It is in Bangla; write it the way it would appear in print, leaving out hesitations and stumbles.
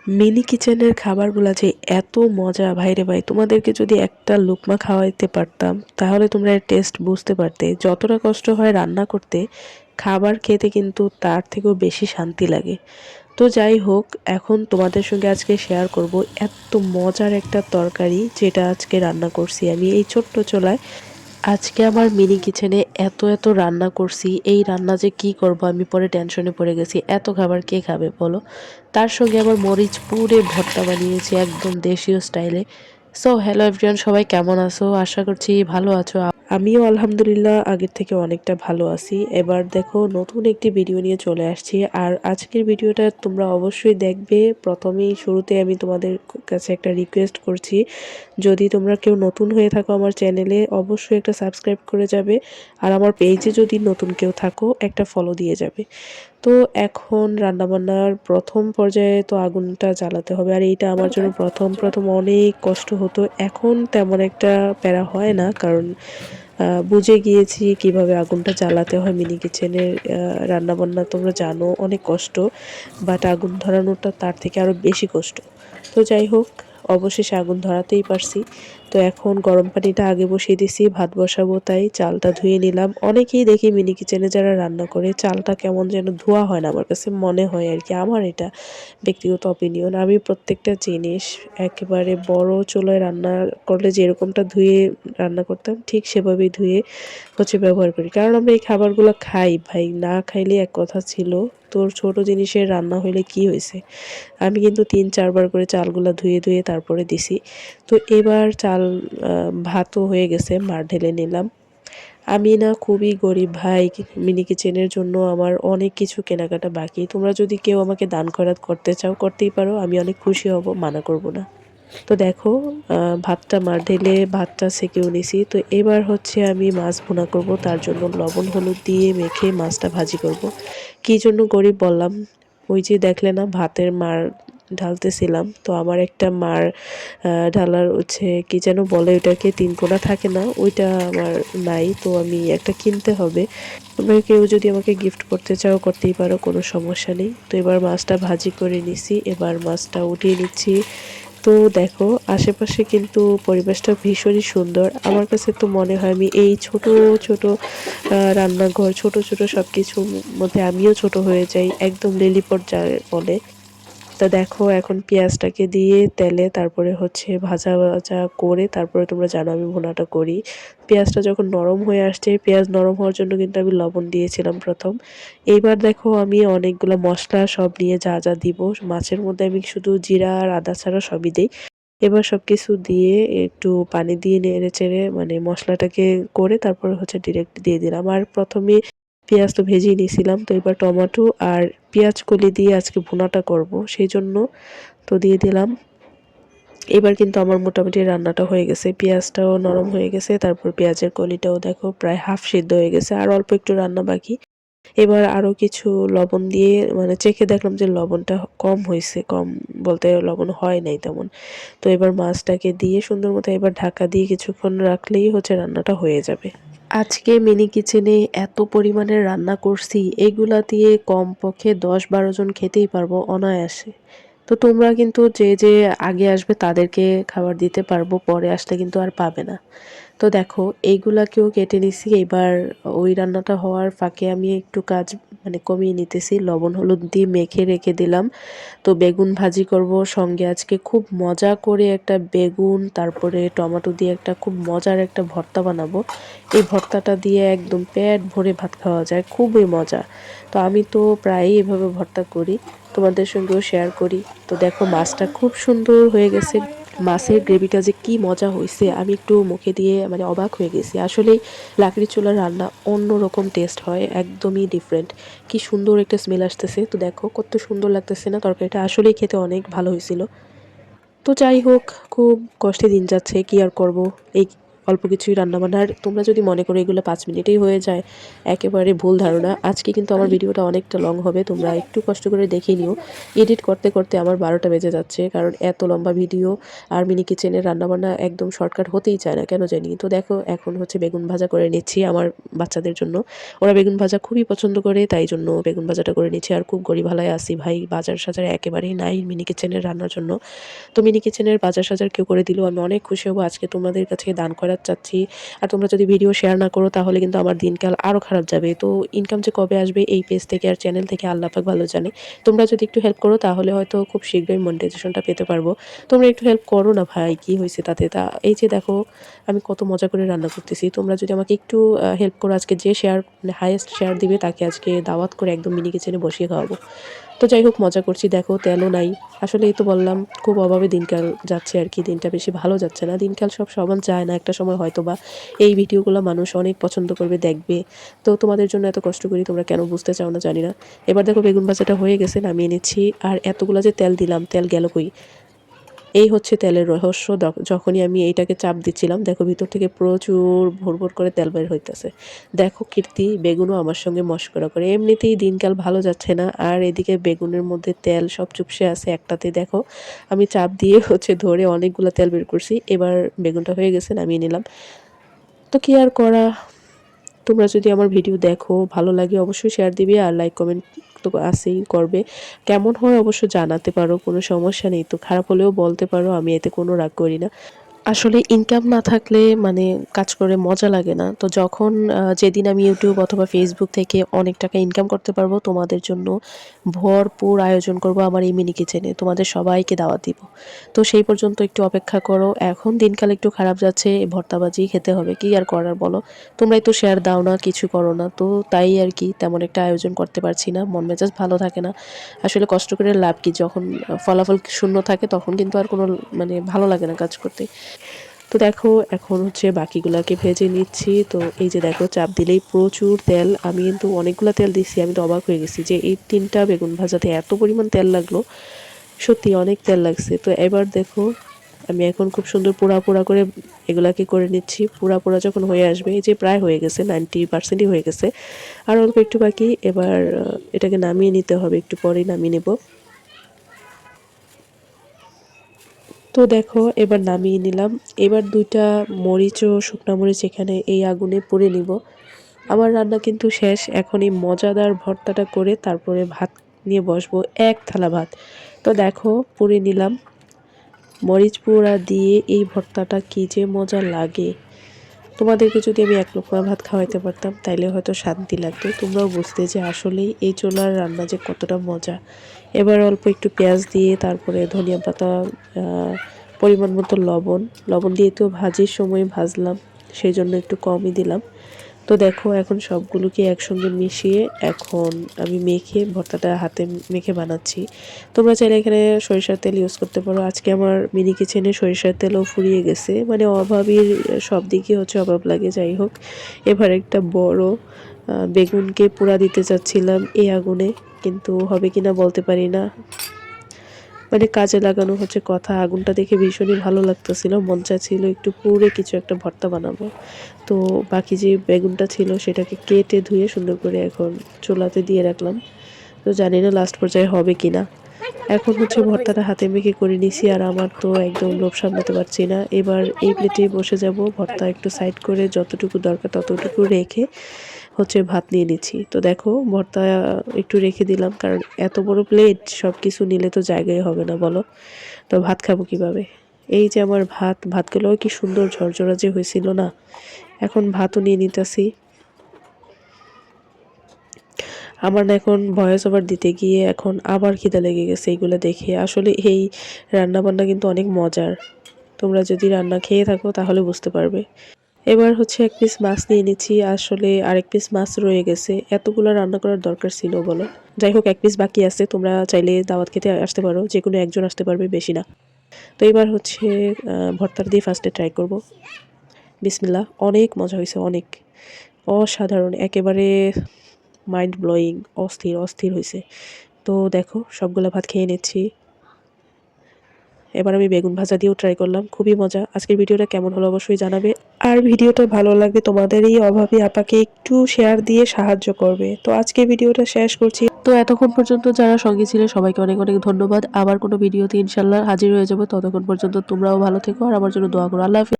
মিনি কিচেনের খাবারগুলা যে এত মজা ভাইরে ভাই, তোমাদেরকে যদি একটা লুকমা খাওয়াইতে পারতাম তাহলে তোমরা এর টেস্ট বুঝতে পারতে। যতটা কষ্ট হয় রান্না করতে, খাবার খেতে কিন্তু তার থেকেও বেশি শান্তি লাগে। তো যাই হোক, এখন তোমাদের সঙ্গে আজকে শেয়ার করব এত মজার একটা তরকারি যেটা আজকে রান্না করছি আমি এই ছোট্ট চুলায়। আজকে আমার মিনি কিচেনে এত রান্না করছি, এই রান্না যে কি করব আমি পরে টেনশনে পড়ে গেছি। এত খাবার কে খাবে বলো? তার সঙ্গে আবার মরিচ পুড়ে ভর্তা বানিয়েছি একদম দেশীয় স্টাইলে। সো হ্যালো এভরিওয়ান, সবাই কেমন আছো? আশা করছি ভালো আছো। আমিও আলহামদুলিল্লাহ আগের থেকে অনেকটা ভালো আছি। এবার দেখো নতুন একটি ভিডিও নিয়ে চলে আসছি, আর আজকের ভিডিওটা তোমরা অবশ্যই দেখবে। প্রথমেই শুরুতে আমি তোমাদের কাছে একটা রিকোয়েস্ট করছি, যদি তোমরা কেউ নতুন হয়ে থাকো আমার চ্যানেলে অবশ্যই একটা সাবস্ক্রাইব করে যাবে, আর আমার পেজে যদি নতুন কেউ থাকো একটা ফলো দিয়ে যাবে। তো এখন রান্নাবান্নার প্রথম পর্যায়ে তো আগুনটা জ্বালাতে হবে, আর এইটা আমার জন্য প্রথম অনেক কষ্ট হতো। এখন তেমন একটা প্যারা হয় না, কারণ বুঝে গিয়েছি কিভাবে আগুনটা জ্বালাতে হয়। মিনি কিচেনের রান্নাবান্না তোমরা জানো অনেক কষ্ট, বাট আগুন ধরানোটা তার থেকে আরও বেশি কষ্ট। তো যাই হোক, অবশেষে আগুন ধরাতেই পারছি। তো এখন গরম পানিটা আগে বসিয়ে দিছি, ভাত বসাবো তাই চালটা ধুয়ে নিলাম। অনেকেই দেখি মিনি কিচেনে যারা রান্না করে চালটা কেমন যেন ধোয়া হয় না, আমার কাছে মনে হয় আর কি, আমার এটা ব্যক্তিগত অপিনিয়ন। আমি প্রত্যেকটা জিনিস একেবারে বড় চুলায় রান্না করলে যেরকমটা ধুয়ে রান্না করতাম ঠিক সেভাবেই ধুয়ে ব্যবহার করি, কারণ আমরা এই খাবারগুলো খাই ভাই, না খাইলে এক কথা ছিল। তোর ছোট জিনিসের রান্না হইলে কি হয়েছে, আমি কিন্তু ৩-৪ বার করে চালগুলা ধুয়ে ধুয়ে তারপরে দিছি। তো এবার চাল ভাতও হয়ে গেছে, মার ঢেলে নিলাম। আমি না খুবই গরিব ভাই, মিনি কিচেনের জন্য আমার অনেক কিছু কেনাকাটা বাকি। তোমরা যদি কেউ আমাকে দান খয়রাত করতে চাও করতেই পারো, আমি অনেক খুশি হব, মানা করব না। তো দেখো ভাতটা মার ঢেলে ভাতটা সেকেও নিছি। তো এবার হচ্ছে আমি মাছ ভুনা করব, তার জন্য লবণ হলুদ দিয়ে মেখে মাছটা ভাজি করব। কী জন্য গরিব বললাম, ওই যে দেখলে না ভাতের মার ঢালতেছিলাম, তো আমার একটা মার ঢালার হচ্ছে কি যেন বলে ওইটাকে, 3 কোনা থাকে না, ওইটা আমার নাই, তো আমি একটা কিনতে হবে। তোমরা কেউ যদি আমাকে গিফট করতে চাও করতেই পারো, কোনো সমস্যা নেই। তো এবার মাছটা ভাজি করে নিছি, এবার মাছটা উঠিয়ে নিচ্ছি। তো দেখো আশেপাশে কিন্তু পরিবেশটা ভীষণই সুন্দর। আমার কাছে তো মনে হয় আমি এই ছোট ছোট রান্নাঘর, ছোট ছোট সব কিছুর মধ্যে আমিও ছোট হয়ে যাই, একদম লিলিপট যার বলে। তা দেখো এখন পেঁয়াজটাকে দিয়ে তেলে তারপরে হচ্ছে ভাজা ভাজা করে তারপরে, তোমরা জানো আমি ভুনাটা করি। পেঁয়াজটা যখন নরম হয়ে আসছে, পেঁয়াজ নরম হওয়ার জন্য কিন্তু আমি লবণ দিয়েছিলাম প্রথম। এইবার দেখো আমি অনেকগুলো মশলা সব নিয়ে যা যা দিব, মাছের মধ্যে আমি শুধু জিরা আর আদা ছাড়া সবই দিই। এবার সব কিছু দিয়ে একটু পানি দিয়ে নেড়ে চেড়ে মানে মশলাটাকে করে তারপরে হচ্ছে ডিরেক্ট দিয়ে দিলাম। আর প্রথমে পেঁয়াজ তো ভেজেই নিয়েছিলাম, তো এবার টমেটো আর পেঁয়াজ কলি দিয়ে আজকে ভুনাটা করব সেই জন্য তো দিয়ে দিলাম। এবার কিন্তু আমার মোটামুটি রান্নাটা হয়ে গেছে, পেঁয়াজটাও নরম হয়ে গেছে, তারপর পেঁয়াজের কলিটাও দেখো প্রায় হাফ সিদ্ধ হয়ে গেছে, আর অল্প একটু রান্না বাকি। এবার আরও কিছু লবণ দিয়ে মানে চেখে দেখলাম যে লবণটা কম হয়েছে, কম বলতে লবণ হয় নাই তেমন। তো এবার মাছটাকে দিয়ে সুন্দর মতো এবার ঢাকা দিয়ে কিছুক্ষণ রাখলেই হচ্ছে রান্নাটা হয়ে যাবে। আজকে মিনি কিচেনে এত পরিমাণের রান্না করছি, এগুলা দিয়ে কমপক্ষে ১০-১২ জন খেতেই পারবো অনায়াসে। তো তোমরা কিন্তু যে যে আগে আসবে তাদেরকে খাবার দিতে পারবো, পরে আসলে কিন্তু আর পাবে না। তো দেখো এইগুলাকেও কেটে নিছি। এবার ওই রান্নাটা হওয়ার ফাঁকে আমি একটু কাজ মানে কমিয়ে নিতেছি, লবণ হলুদ দিয়ে মেখে রেখে দিলাম। তো বেগুন ভাজি করব, সঙ্গে আজকে খুব মজা করে একটা বেগুন তারপরে টমেটো দিয়ে একটা খুব মজার একটা ভর্তা বানাবো। এই ভর্তাটা দিয়ে একদম পেট ভরে ভাত খাওয়া যায়, খুবই মজা। তো আমি তো প্রায়ই এভাবে ভর্তা করি, তোমাদের সঙ্গেও শেয়ার করি। তো দেখো মাছটা খুব সুন্দর হয়ে গেছে, মাছের গ্রেভিটা যে কি মজা হয়েছে আমি একটু মুখে দিয়ে মানে অবাক হয়ে গেছি। আসলেই লাকড়ি চুলার রান্না অন্যরকম টেস্ট হয়, একদমই ডিফারেন্ট। কি সুন্দর একটা স্মেল আসতেছে, তো দেখো কত সুন্দর লাগতেছে না, তরকারিটা আসলেই খেতে অনেক ভালো হয়েছিল। তো যাই হোক, খুব কষ্টে দিন যাচ্ছে, কি আর করব, এই অল্প কিছুই রান্নাবান্না। আর তোমরা যদি মনে করো এগুলো 5 মিনিটেই হয়ে যায়, একেবারে ভুল ধারণা। আজকে কিন্তু আমার ভিডিওটা অনেকটা লং হবে, তোমরা একটু কষ্ট করে দেখে নিও। এডিট করতে করতে আমার 12টা বেজে যাচ্ছে, কারণ এত লম্বা ভিডিও আর মিনি কিচেনের রান্নাবান্না একদম শর্টকাট হতেই চায় না, কেন জানি। তো দেখো এখন হচ্ছে বেগুন ভাজা করে নিচ্ছি আমার বাচ্চাদের জন্য। ওরা বেগুন ভাজা খুবই পছন্দ করে, তাই জন্য বেগুন ভাজাটা করে নিচ্ছি। আর খুব গরিবহালায় আছি ভাই, বাজার সাজার একেবারেই নাই মিনি কিচেনের রান্নার জন্য। তো মিনি কিচেনের বাজার সাজার কেউ করে দিলেও আমি অনেক খুশি হব। আজকে তোমাদের কাছে দান করার চাচ্ছি। আর তোমরা যদি ভিডিও শেয়ার না করো তাহলে কিন্তু আমার দিনকাল আরও খারাপ যাবে। তো ইনকাম যে কবে আসবে এই পেজ থেকে আর চ্যানেল থেকে আল্লাহ পাক ভালো জানে। তোমরা যদি একটু হেল্প করো তাহলে হয়তো খুব শীঘ্রই মনিটাইজেশনটা পেতে পারবো। তোমরা একটু হেল্প করো না ভাই, কি হয়েছে তাতে? তা এই যে দেখো আমি কত মজা করে রান্না করতেছি, তোমরা যদি আমাকে একটু হেল্প করো, আজকে যে শেয়ার মানে হাইয়েস্ট শেয়ার দিবে তাকে আজকে দাওয়াত করে একদম মিনি কিচেনে বসিয়ে খাওয়াবো। তো যাই হোক, মজা করছি। দেখো তেলও নাই, আসলে এই তো বললাম খুব অভাবে দিনকাল যাচ্ছে আর কি, দিনটা বেশি ভালো যাচ্ছে না। দিনকাল সব সমান যায় না, একটা সময় হয়তো বা এই ভিডিওগুলো মানুষ অনেক পছন্দ করবে, দেখবে। তো তোমাদের জন্য এত কষ্ট করি, তোমরা কেন বুঝতে চাও না জানি না। এবার দেখো বেগুন ভাজাটা হয়ে গেছে, নামিয়ে নিচ্ছি। আর এতগুলো যে তেল দিলাম, তেল গেল কই? এই হচ্ছে তেলের রহস্য। যখনই আমি এইটাকে চাপ দিচ্ছিলাম, দেখো ভিতর থেকে প্রচুর ভোর করে তেল বের হইতেছে। দেখো কীর্তি বেগুনও আমার সঙ্গে মশকরা করে। এমনিতেই দিনকাল ভালো যাচ্ছে না, আর এদিকে বেগুনের মধ্যে তেল সব চুপসে আছে একটাতে। দেখো আমি চাপ দিয়ে হচ্ছে ধরে অনেকগুলো তেল বের করছি। এবার বেগুনটা হয়ে গেছে, নামিয়ে নিলাম। তো কি আর করা, তোমরা যদি আমার ভিডিও দেখো ভালো লাগে অবশ্যই শেয়ার দিবে, আর লাইক কমেন্ট তো আছেই করবে। কেমন হয় অবশ্য জানাতে পারো, কোনো সমস্যা নেই। তো খারাপ হলেও বলতে পারো, আমি এতে কোনো রাগ করি না। আসলে ইনকাম না থাকলে মানে কাজ করে মজা লাগে না। তো যখন যেদিন আমি ইউটিউব অথবা ফেসবুক থেকে অনেক টাকা ইনকাম করতে পারবো, তোমাদের জন্য ভরপুর আয়োজন করব আমার এই মিনি কিচেনে, তোমাদের সবাইকে দাওয়াত দিব। তো সেই পর্যন্ত একটু অপেক্ষা করো। এখন দিনকাল একটু খারাপ যাচ্ছে, ভর্তাবাজি খেতে হবে, কি আর করার বলো। তোমরাই তো শেয়ার দাও না, কিছু করো না, তো তাই আর কি তেমন একটা আয়োজন করতে পারছি না, মন মেজাজ ভালো থাকে না। আসলে কষ্ট করে লাভ কি, যখন ফলাফল শূন্য থাকে তখন কিন্তু আর কোনো মানে ভালো লাগে না কাজ করতে। তো দেখো এখন হচ্ছে বাকিগুলাকে ভেজে নিচ্ছি। তো এই যে দেখো চাপ দিলেই প্রচুর তেল, আমি কিন্তু অনেকগুলো তেল দিচ্ছি। আমি তো অবাক হয়ে গেছি যে এই 3টা বেগুন ভাজাতে এত পরিমাণ তেল লাগলো, সত্যি অনেক তেল লাগছে। তো এবার দেখো আমি এখন খুব সুন্দর পোড়া পোড়া করে এগুলাকে করে নিচ্ছি। পোড়া পোড়া যখন হয়ে আসবে, এই যে প্রায় হয়ে গেছে, 90%ই হয়ে গেছে, আর অল্প একটু বাকি। এবার এটাকে নামিয়ে নিতে হবে, একটু পরেই নামিয়ে নেব। তো দেখো এবার নামিয়ে নিলাম। এবার 2টা মরিচ ও শুকনা মরিচ এখানে এই আগুনে পুড়ে নিব। আমার রান্না কিন্তু শেষ, এখন এই মজাদার ভর্তাটা করে তারপরে ভাত নিয়ে বসবো, এক থালা ভাত। তো দেখো পুড়ে নিলাম, মরিচ পোড়া দিয়ে এই ভর্তাটা কী যে মজা লাগে। তোমাদেরকে যদি আমি 1 লোকমা ভাত খাওয়াইতে পারতাম তাইলে হয়তো শান্তি লাগতো, তোমরাও বুঝতে যে আসলেই এই চুলার রান্না যে কতটা মজা। এবার অল্প একটু পেঁয়াজ দিয়ে তারপরে ধনিয়া পাতা, পরিমাণ মতো লবণ, লবণ দিয়ে তো ভাজির সময় ভাজলাম, সেই জন্য একটু কমই দিলাম। তো দেখো এখন সবগুলোকে একসঙ্গে মিশিয়ে এখন আমি মেখে ভর্তাটা হাতে মেখে বানাচ্ছি। তোমরা চাইলে এখানে সরিষার তেল ইউজ করতে পারো। আজকে আমার মিনি কিচেনে সরিষার তেলও ফুরিয়ে গেছে, মানে অভাবীর সব দিকে হচ্ছে অভাব লাগে। যাই হোক, এবার একটা বড় বেগুনকে পোড়া দিতে চাচ্ছিলাম এই আগুনে, কিন্তু হবে কিনা বলতে পারি না। মানে কাজে লাগানো হচ্ছে কথা, আগুনটা দেখে ভীষণই ভালো লাগতেছিল, মন চাচ্ছিল একটু পুড়ে কিছু একটা ভর্তা বানাবো। তো বাকি যে বেগুনটা ছিল সেটাকে কেটে ধুয়ে সুন্দর করে এখন চুলাতে দিয়ে রাখলাম। তো জানি না লাস্ট পর্যায়ে হবে কিনা। এখন হচ্ছে ভর্তাটা হাতে মেখে করে নিছি, আর আমার তো একদম লোভ সামলাতে পারছি না। এবার এই প্লেটে বসে যাব, ভর্তা একটু সাইড করে যতটুকু দরকার ততটুকু রেখে হচ্ছে ভাত নিয়ে নিচ্ছি। তো দেখো ভর্তা একটু রেখে দিলাম, কারণ এত বড় প্লেট সব কিছু নিলে তো জায়গায় হবে না বলো। তো ভাত খাবো কিভাবে? এই যে আমার ভাতগুলো কি সুন্দর ঝরঝরা যে হয়েছিল না। এখন ভাতও নিয়ে নিতেছি। আমার না এখন ভয়েস ওভার দিতে গিয়ে এখন আবার খিদা লেগে গেছে এইগুলো দেখে। আসলে এই রান্নাবান্না কিন্তু অনেক মজার, তোমরা যদি রান্না খেয়ে থাকো তাহলে বুঝতে পারবে। এবার হচ্ছে 1 পিস মাছ নিয়ে নিচ্ছি, আসলে আরেক পিস মাছ রয়ে গেছে, এতগুলো রান্না করার দরকার ছিল বলো। যাই হোক 1 পিস বাকি আছে, তোমরা চাইলে দাওয়াত খেতে আসতে পারো, যে কোনো একজন আসতে পারবে, বেশি না। তো এবার হচ্ছে ভর্তাটা দিয়ে ফার্স্টে ট্রাই করব। বিসমিল্লাহ, অনেক মজা হয়েছে, অনেক অসাধারণ, একেবারে মাইন্ড ব্লোয়িং, অস্থির অস্থির হয়েছে। তো দেখো সবগুলা ভাত খেয়ে নিচ্ছি। এবার আমি বেগুন ভাজা দিয়েও ট্রাই করলাম, খুবই মজা। আজকের ভিডিওটা কেমন হলো অবশ্যই জানাবে, আর ভিডিওটা ভালো লাগবে তোমাদের এই অভাবী আপাকে একটু শেয়ার দিয়ে সাহায্য করবে। তো আজকে ভিডিওটা শেষ করছি। তো এতক্ষণ পর্যন্ত যারা সঙ্গে ছিলে সবাইকে অনেক অনেক ধন্যবাদ। আবার কোনো ভিডিওতে ইনশাল্লাহ হাজির হয়ে যাবো। ততক্ষণ পর্যন্ত তোমরাও ভালো থেকো আর আমার জন্য দোয়া করো। আল্লাহ হাফেজ।